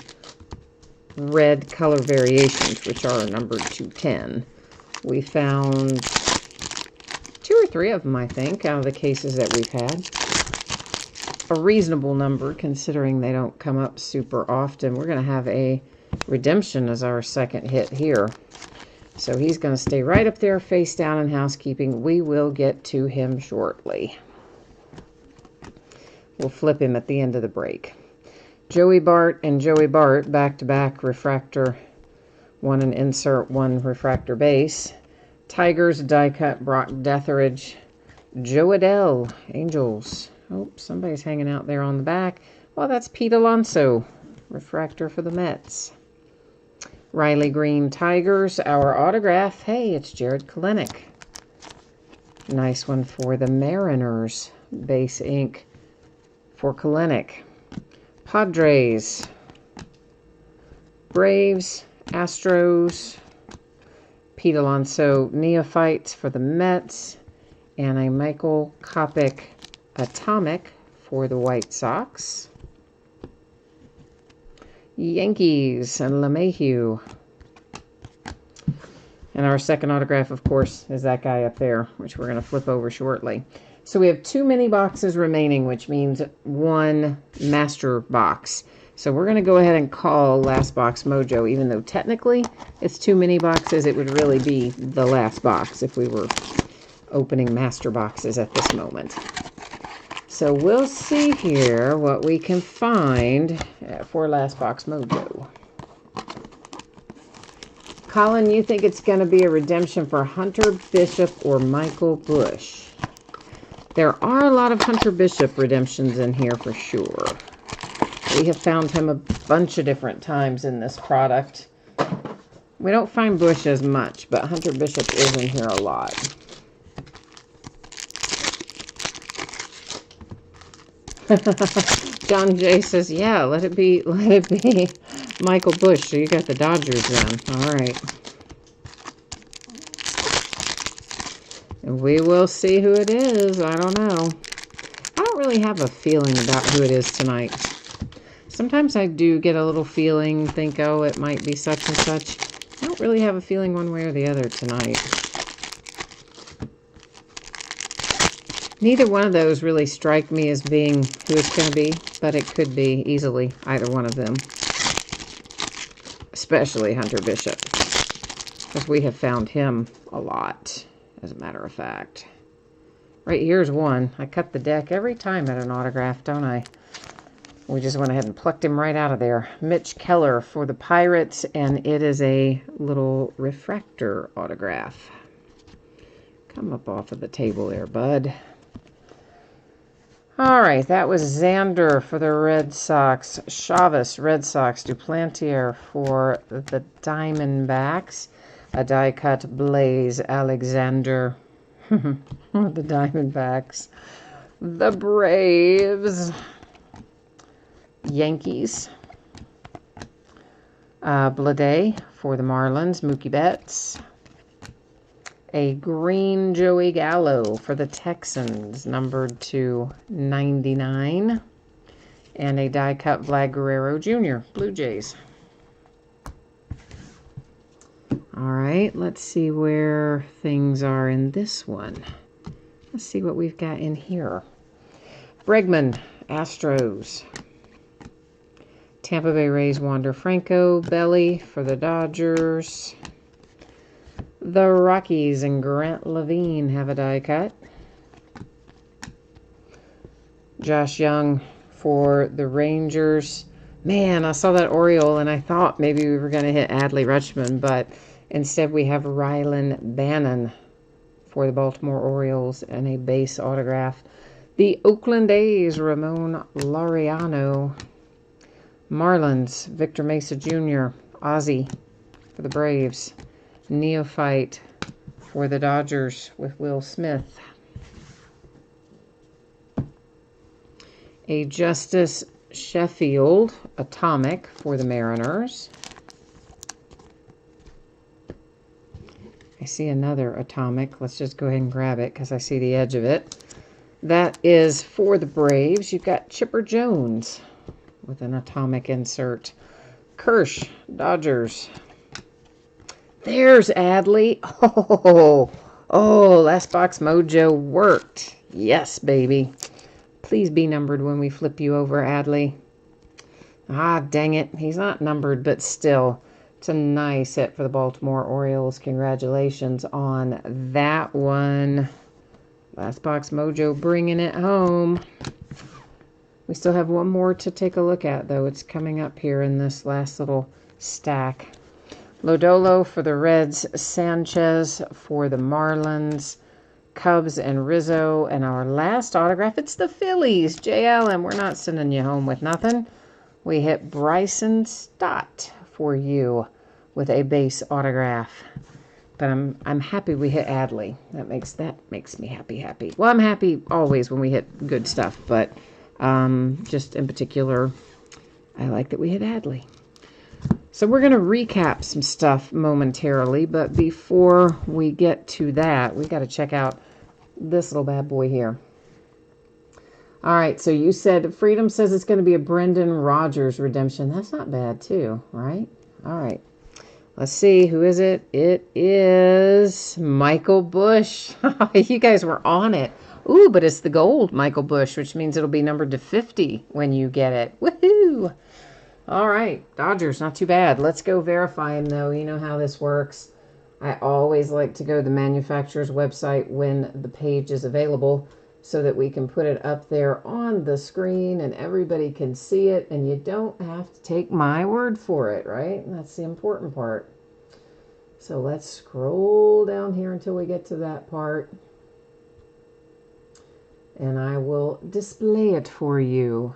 red color variations, which are numbered to 10. We found 2 or 3 of them, I think, out of the cases that we've had. A reasonable number, considering they don't come up super often. We're going to have a redemption as our second hit here. So he's going to stay right up there, face down in housekeeping. We will get to him shortly. We'll flip him at the end of the break. Joey Bart and Joey Bart, back-to-back refractor, 1 and insert, 1 refractor base. Tigers, die cut, Brock Detheridge. Joe Adell, Angels. Oh, somebody's hanging out there on the back. Well, that's Pete Alonso, refractor for the Mets. Riley Green, Tigers. Our autograph, hey, it's Jared Kalenic. Nice one for the Mariners, base ink for Kalenic. Padres, Braves, Astros, Pete Alonso Neophytes for the Mets, and a Michael Kopech Atomic for the White Sox. Yankees and LeMahieu. And our second autograph, of course, is that guy up there, which we're going to flip over shortly. So we have 2 mini boxes remaining, which means 1 master box. So we're going to go ahead and call Last Box Mojo, even though technically it's 2 mini boxes. It would really be the last box if we were opening master boxes at this moment. So we'll see here what we can find for Last Box Mojo. Colin, you think it's going to be a redemption for Hunter Bishop or Michael Busch? There are a lot of Hunter Bishop redemptions in here for sure. We have found him a bunch of different times in this product. We don't find Busch as much, but Hunter Bishop is in here a lot. John Jay says, yeah, let it be Michael Busch. So you got the Dodgers then. All right. And we will see who it is. I don't know. I don't really have a feeling about who it is tonight. Sometimes I do get a little feeling, think, oh, it might be such and such. I don't really have a feeling one way or the other tonight. Neither one of those really strike me as being who it's going to be, but it could be easily either one of them. Especially Hunter Bishop, because we have found him a lot, as a matter of fact. Right here's one. I cut the deck every time at an autograph, don't I? We just went ahead and plucked him right out of there. Mitch Keller for the Pirates, and it is a little refractor autograph. Come up off of the table there, bud. All right, that was Xander for the Red Sox. Chavez, Red Sox. Duplantier for the Diamondbacks. A die-cut Blaze Alexander. The Diamondbacks. The Braves. Yankees. Blade for the Marlins. Mookie Betts. A green Joey Gallo for the Texans, numbered to 99. And a die-cut Vlad Guerrero Jr., Blue Jays. All right, let's see where things are in this one. Let's see what we've got in here. Bregman, Astros. Tampa Bay Rays, Wander Franco. Belly for the Dodgers. The Rockies and Grant Levine have a die cut. Josh Young for the Rangers. Man, I saw that Oriole and I thought maybe we were going to hit Adley Rutschman, but instead we have Rylan Bannon for the Baltimore Orioles and a base autograph. The Oakland A's, Ramon Laureano. Marlins, Victor Mesa Jr. Ozzie for the Braves. Neophyte for the Dodgers with Will Smith. A Justice Sheffield Atomic for the Mariners. I see another Atomic. Let's just go ahead and grab it because I see the edge of it. That is for the Braves. You've got Chipper Jones with an Atomic insert. Kirsch, Dodgers. There's Adley. Oh, Last Box Mojo worked. Yes, baby. Please be numbered when we flip you over, Adley. Ah, dang it. He's not numbered, but still. It's a nice hit for the Baltimore Orioles. Congratulations on that one. Last Box Mojo bringing it home. We still have one more to take a look at, though. It's coming up here in this last little stack. Lodolo for the Reds, Sanchez for the Marlins, Cubs and Rizzo. And our last autograph, it's the Phillies. J. Allen, we're not sending you home with nothing. We hit Bryson Stott for you with a base autograph. But I'm happy we hit Adley. That makes me happy. Well, I'm happy always when we hit good stuff, but just in particular, I like that we hit Adley. So we're going to recap some stuff momentarily, but before we get to that, we got to check out this little bad boy here. All right, so you said Freedom says it's going to be a Brendan Rodgers redemption. That's not bad too, right? All right. Let's see, who is it? It is Michael Bush. You guys were on it. Ooh, but it's the gold Michael Bush, which means it'll be numbered to 50 when you get it. Woohoo! All right, Dodgers, not too bad. Let's go verify him, though. You know how this works. I always like to go to the manufacturer's website when the page is available so that we can put it up there on the screen and everybody can see it, and you don't have to take my word for it, right? That's the important part. So let's scroll down here until we get to that part, and I will display it for you.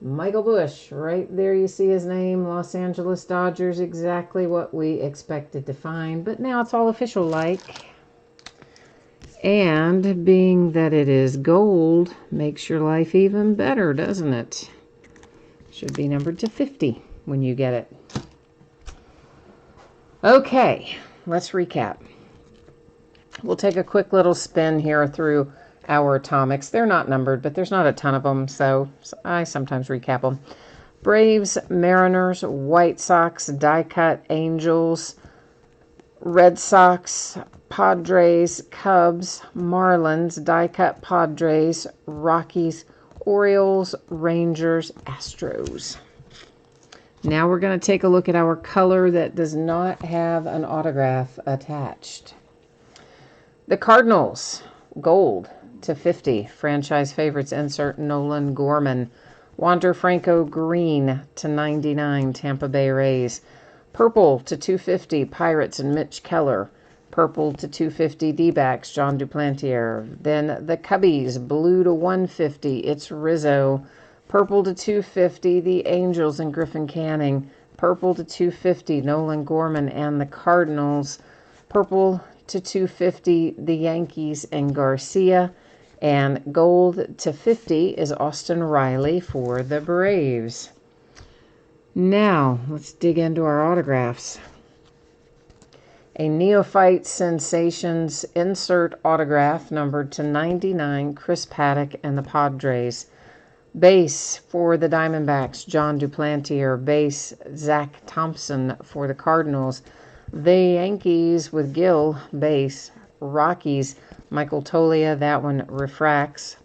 Michael Bush, right there you see his name, Los Angeles Dodgers, exactly what we expected to find, but now it's all official like. And being that it is gold makes your life even better, doesn't it? Should be numbered to 50 when you get it. Okay, let's recap. We'll take a quick little spin here through our atomics. They're not numbered, but there's not a ton of them, so I sometimes recap them. Braves, Mariners, White Sox, die cut, Angels, Red Sox, Padres, Cubs, Marlins, die-cut Padres, Rockies, Orioles, Rangers, Astros. Now we're going to take a look at our color that does not have an autograph attached. The Cardinals, gold /50. Franchise favorites, insert Nolan Gorman. Wander Franco, green /99. Tampa Bay Rays. Purple /250. Pirates and Mitch Keller. Purple /250. D-backs, John Duplantier. Then the Cubbies, blue /150. It's Rizzo. Purple /250. The Angels and Griffin Canning. Purple /250. Nolan Gorman and the Cardinals. Purple /250. The Yankees and Garcia. And gold /50 is Austin Riley for the Braves. Now, let's dig into our autographs. A Neophyte Sensations insert autograph numbered /99, Chris Paddock and the Padres. Base for the Diamondbacks, John Duplantier. Base, Zach Thompson for the Cardinals. The Yankees with Gill, base. Rockies, Michael Toglia, that one refracts.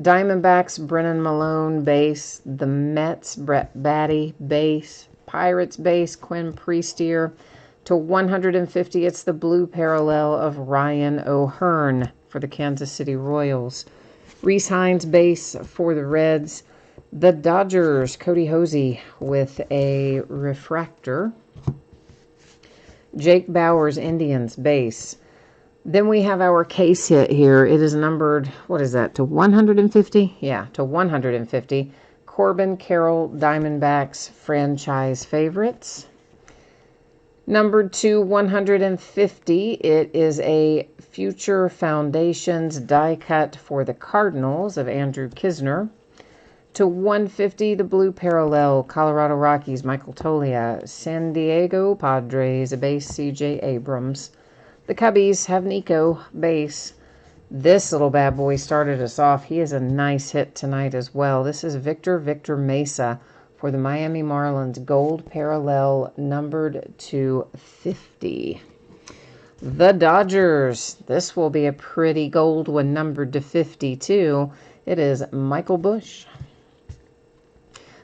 Diamondbacks, Brennan Malone, base. The Mets, Brett Baty, base. Pirates, base, Quinn Priestier. /150, it's the blue parallel of Ryan O'Hearn for the Kansas City Royals. Reese Hines, base for the Reds. The Dodgers, Cody Hosey with a refractor. Jake Bowers, Indians, base. Then we have our case hit here. It is numbered, what is that, /150? Yeah, /150. Corbin Carroll, Diamondbacks, franchise favorites. Numbered /150, it is a Future Foundations die cut for the Cardinals of Andrew Kisner. /150, the blue parallel, Colorado Rockies, Michael Toglia. San Diego Padres, base, C.J. Abrams. The Cubbies have Nico, base. This little bad boy started us off. He is a nice hit tonight as well. This is Victor Mesa for the Miami Marlins, gold parallel, numbered /50. The Dodgers, this will be a pretty gold one, numbered /50 too. It is Michael Busch.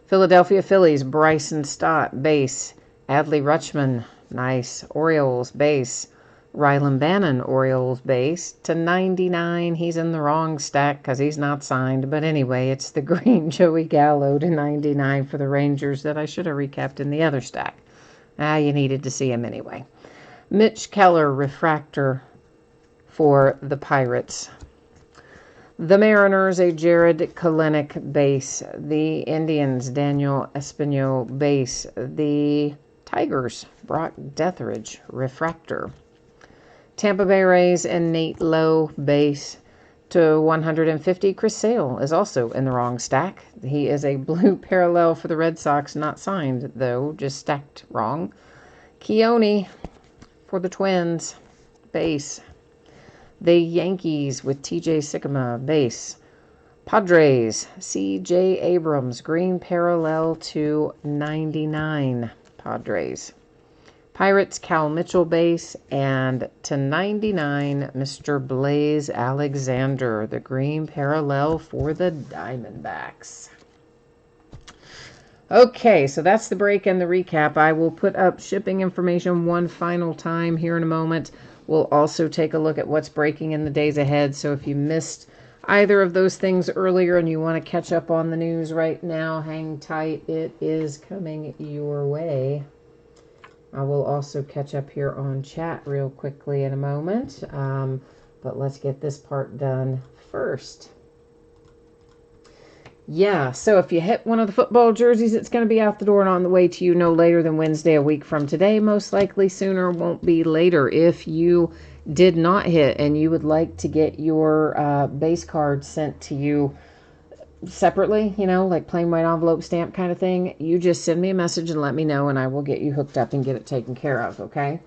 Philadelphia Phillies, Bryson Stott, base. Adley Rutschman, nice. Orioles, base. Rylan Bannon, Orioles, base. /99, he's in the wrong stack because he's not signed. But anyway, it's the green Joey Gallo /99 for the Rangers that I should have recapped in the other stack. You needed to see him anyway. Mitch Keller, refractor for the Pirates. The Mariners, a Jared Kelenic, base. The Indians, Daniel Espino, base. The Tigers, Brock Deathridge, refractor. Tampa Bay Rays and Nate Lowe, base. /150, Chris Sale is also in the wrong stack. He is a blue parallel for the Red Sox, not signed though, just stacked wrong. Keone for the Twins, base. The Yankees with TJ Sycamore, base. Padres, CJ Abrams, green parallel /99, Padres. Pirates, Cal Mitchell, base. And /99, Mr. Blaze Alexander, the green parallel for the Diamondbacks. Okay, so that's the break and the recap. I will put up shipping information one final time here in a moment. We'll also take a look at what's breaking in the days ahead. So if you missed either of those things earlier and you want to catch up on the news right now, hang tight. It is coming your way. I will also catch up here on chat real quickly in a moment. But let's get this part done first. Yeah, so if you hit one of the football jerseys, it's going to be out the door and on the way to you no later than Wednesday, a week from today. Most likely sooner, won't be later. If you did not hit and you would like to get your base card sent to you separately, like plain white envelope stamp kind of thing, you just send me a message and let me know, and I will get you hooked up and get it taken care of, okay?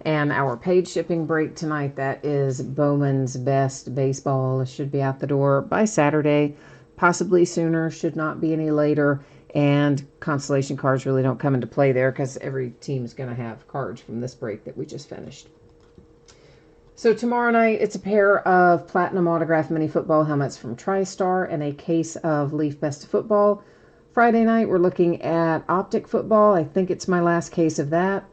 And our paid shipping break tonight, that is Bowman's Best Baseball. It should be out the door by Saturday. Possibly sooner, should not be any later. And consolation cards really don't come into play there because every team's going to have cards from this break that we just finished. So tomorrow night, it's a pair of Platinum Autograph Mini Football helmets from TriStar and a case of Leaf Best of Football. Friday night, we're looking at Optic Football. I think it's my last case of that.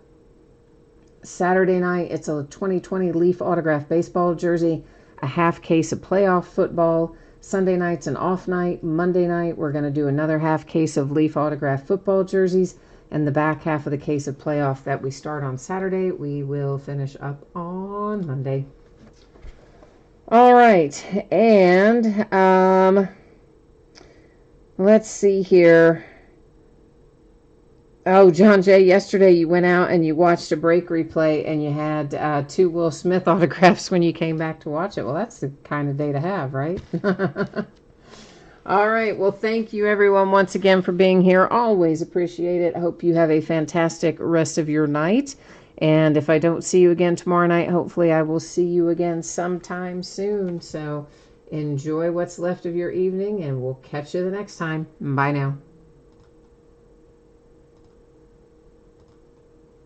Saturday night, it's a 2020 Leaf Autograph Baseball jersey, a half case of Playoff Football. Sunday night's an off night. Monday night, we're going to do another half case of Leaf Autograph Football jerseys. And the back half of the case of Playoff that we start on Saturday, we will finish up on Monday. All right. And let's see here. Oh, John Jay, yesterday you went out and you watched a break replay and you had 2 Will Smith autographs when you came back to watch it. Well, that's the kind of day to have, right? All right. Well, thank you, everyone, once again for being here. Always appreciate it. I hope you have a fantastic rest of your night. And if I don't see you again tomorrow night, hopefully I will see you again sometime soon. So enjoy what's left of your evening, and we'll catch you the next time. Bye now.